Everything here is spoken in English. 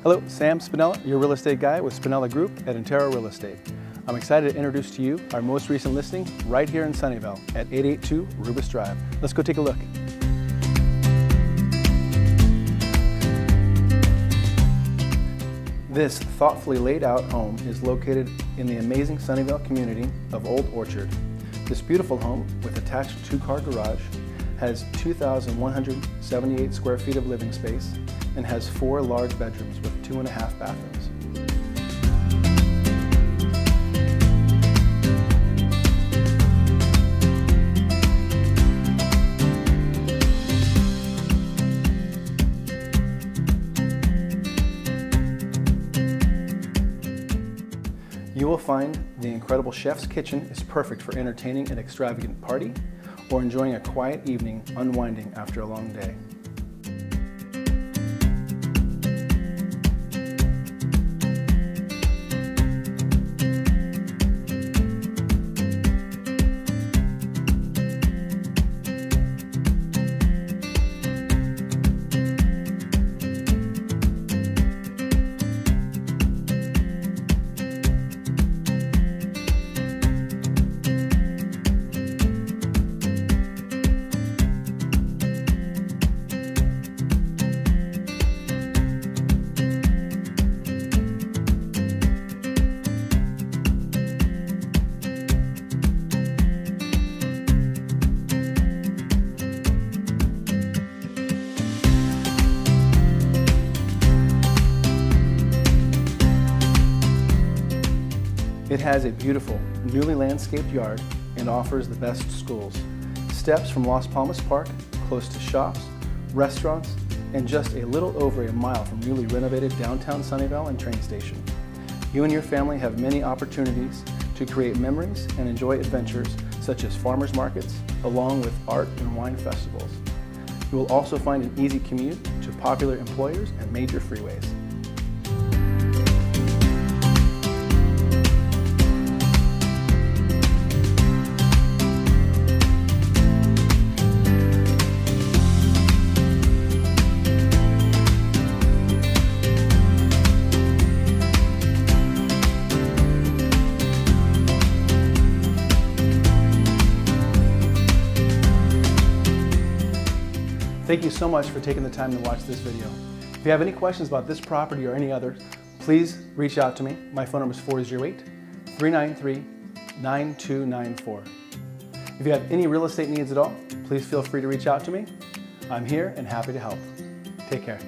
Hello, Sam Spinella, your real estate guy with Spinella Group at Intero Real Estate. I'm excited to introduce to you our most recent listing right here in Sunnyvale at 882 Rubis Drive. Let's go take a look. This thoughtfully laid out home is located in the amazing Sunnyvale community of Old Orchard. This beautiful home with attached 2-car garage has 2,178 square feet of living space and has 4 large bedrooms with 2.5 bathrooms. You will find the incredible chef's kitchen is perfect for entertaining an extravagant party or enjoying a quiet evening unwinding after a long day. It has a beautiful, newly landscaped yard and offers the best schools. Steps from Las Palmas Park, close to shops, restaurants, and just a little over a mile from newly renovated Downtown Sunnyvale and Train Station. You and your family have many opportunities to create memories and enjoy adventures such as farmers markets, along with art and wine festivals. You will also find an easy commute to popular employers and major freeways. Thank you so much for taking the time to watch this video. If you have any questions about this property or any others, please reach out to me. My phone number is 408-393-9294. If you have any real estate needs at all, please feel free to reach out to me. I'm here and happy to help. Take care.